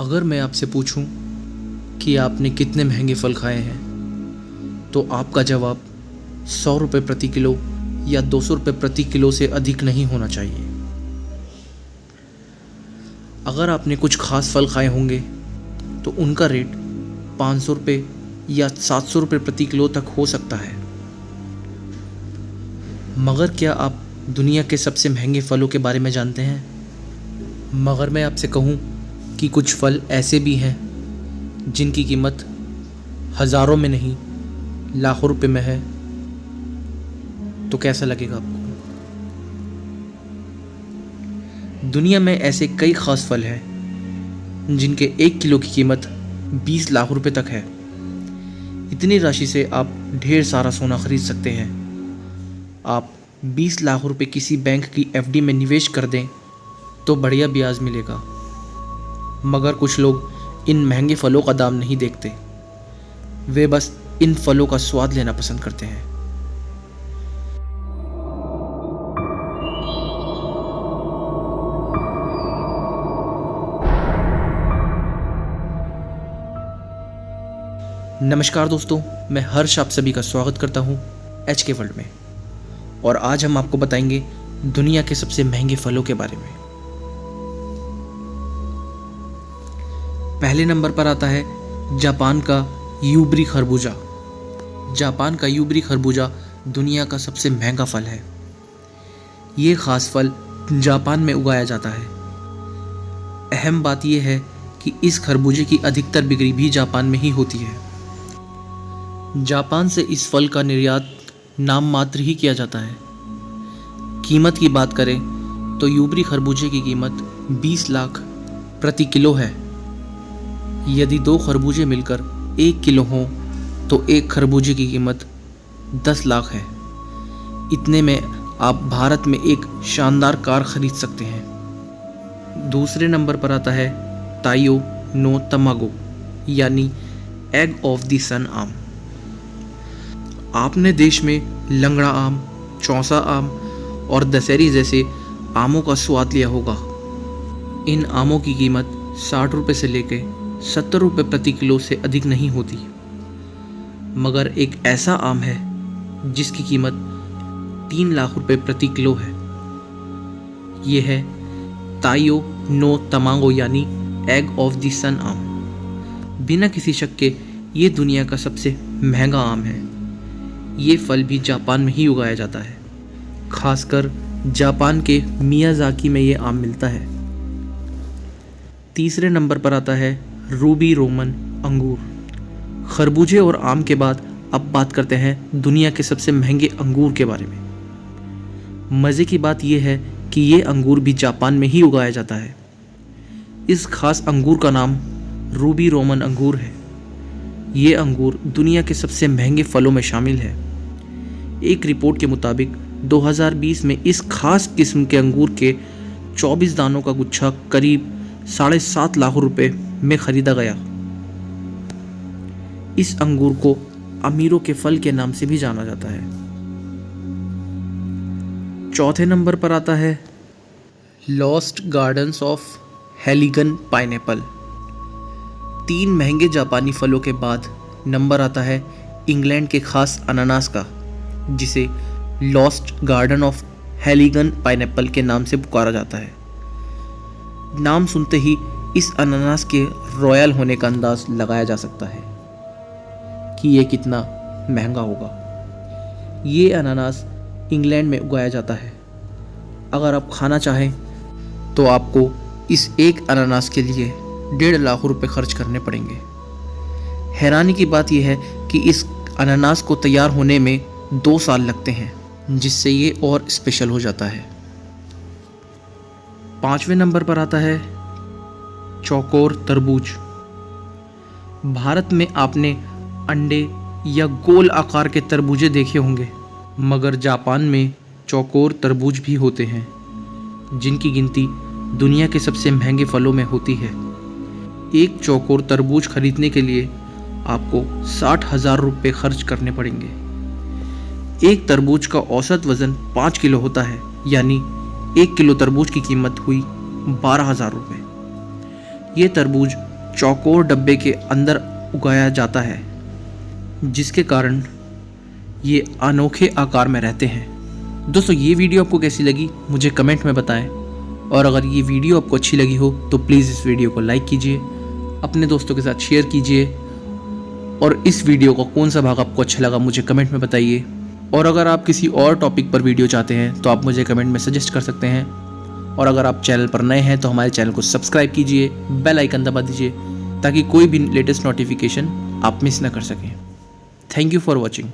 अगर मैं आपसे पूछूं कि आपने कितने महंगे फल खाए हैं, तो आपका जवाब 100 रुपये प्रति किलो या 200 रुपये प्रति किलो से अधिक नहीं होना चाहिए। अगर आपने कुछ खास फल खाए होंगे तो उनका रेट 500 रुपये या 700 रुपये प्रति किलो तक हो सकता है। मगर क्या आप दुनिया के सबसे महंगे फलों के बारे में जानते हैं? मगर मैं आपसे कहूँ कि कुछ फल ऐसे भी हैं जिनकी कीमत हज़ारों में नहीं लाखों रुपए में है, तो कैसा लगेगा आपको? दुनिया में ऐसे कई खास फल हैं जिनके 1 किलो की कीमत 20 लाख रुपए तक है। इतनी राशि से आप ढेर सारा सोना खरीद सकते हैं। आप 20 लाख रुपए किसी बैंक की एफडी में निवेश कर दें तो बढ़िया ब्याज मिलेगा। मगर कुछ लोग इन महंगे फलों का दाम नहीं देखते, वे बस इन फलों का स्वाद लेना पसंद करते हैं। नमस्कार दोस्तों, मैं हर्ष आप सभी का स्वागत करता हूं एचके वर्ल्ड में। और आज हम आपको बताएंगे दुनिया के सबसे महंगे फलों के बारे में। पहले नंबर पर आता है जापान का यूबरी खरबूजा। जापान का यूबरी खरबूजा दुनिया का सबसे महंगा फल है। ये खास फल जापान में उगाया जाता है। अहम बात यह है कि इस खरबूजे की अधिकतर बिक्री भी जापान में ही होती है। जापान से इस फल का निर्यात नाम मात्र ही किया जाता है। कीमत की बात करें तो यूबरी खरबूजे की कीमत 20 लाख प्रति किलो है। यदि 2 खरबूजे मिलकर 1 किलो हों तो एक खरबूजे की कीमत 10 लाख है। इतने में आप भारत में एक शानदार कार खरीद सकते हैं। दूसरे नंबर पर आता है ताइयो नो तमागो यानी एग ऑफ द सन आम। आपने देश में लंगड़ा आम, चौसा आम और दशहरी जैसे आमों का स्वाद लिया होगा। इन आमों की कीमत 60 रुपये से लेकर 70 रुपये प्रति किलो से अधिक नहीं होती। मगर एक ऐसा आम है जिसकी कीमत 3 लाख रुपये प्रति किलो है। यह है ताइयो नो तमागो यानी एग ऑफ द सन आम। बिना किसी शक के ये दुनिया का सबसे महंगा आम है। ये फल भी जापान में ही उगाया जाता है। खासकर जापान के मियाजाकी में ये आम मिलता है। तीसरे नंबर पर आता है रूबी रोमन अंगूर। खरबूजे और आम के बाद अब बात करते हैं दुनिया के सबसे महंगे अंगूर के बारे में। मज़े की बात यह है कि ये अंगूर भी जापान में ही उगाया जाता है। इस खास अंगूर का नाम रूबी रोमन अंगूर है। ये अंगूर दुनिया के सबसे महंगे फलों में शामिल है। एक रिपोर्ट के मुताबिक 2020 में इस खास किस्म के अंगूर के 24 दानों का गुच्छा करीब 7.5 लाख रुपए में खरीदा गया। इस अंगूर को अमीरों के फल के नाम से भी जाना जाता है। चौथे नंबर पर आता है लॉस्ट गार्डन्स ऑफ हेलिगन पाइनएप्पल। 3 महंगे जापानी फलों के बाद नंबर आता है इंग्लैंड के खास अनानास का, जिसे लॉस्ट गार्डन ऑफ हेलिगन पाइनएप्पल के नाम से पुकारा जाता है। नाम सुनते ही इस अनानास के रॉयल होने का अंदाज लगाया जा सकता है कि ये कितना महंगा होगा। ये अनानास इंग्लैंड में उगाया जाता है। अगर आप खाना चाहें तो आपको इस एक अनानास के लिए 1.5 लाख रुपए खर्च करने पड़ेंगे। हैरानी की बात यह है कि इस अनानास को तैयार होने में 2 साल लगते हैं, जिससे ये और स्पेशल हो जाता है। 5वें नंबर पर आता है चौकोर तरबूज। भारत में आपने अंडे या गोल आकार के तरबूजे देखे होंगे, मगर जापान में चौकोर तरबूज भी होते हैं, जिनकी गिनती दुनिया के सबसे महंगे फलों में होती है। एक चौकोर तरबूज खरीदने के लिए आपको 60,000 रुपये खर्च करने पड़ेंगे। एक तरबूज का औसत वज़न 5 किलो होता है, यानी 1 किलो तरबूज की कीमत हुई 12,000 रुपये। ये तरबूज चौकोर डब्बे के अंदर उगाया जाता है, जिसके कारण ये अनोखे आकार में रहते हैं। दोस्तों, ये वीडियो आपको कैसी लगी मुझे कमेंट में बताएं, और अगर ये वीडियो आपको अच्छी लगी हो तो प्लीज़ इस वीडियो को लाइक कीजिए, अपने दोस्तों के साथ शेयर कीजिए, और इस वीडियो का कौन सा भाग आपको अच्छा लगा मुझे कमेंट में बताइए। और अगर आप किसी और टॉपिक पर वीडियो चाहते हैं तो आप मुझे कमेंट में सजेस्ट कर सकते हैं। और अगर आप चैनल पर नए हैं तो हमारे चैनल को सब्सक्राइब कीजिए, बेल आइकन दबा दीजिए, ताकि कोई भी लेटेस्ट नोटिफिकेशन आप मिस ना कर सकें। Thank you for watching.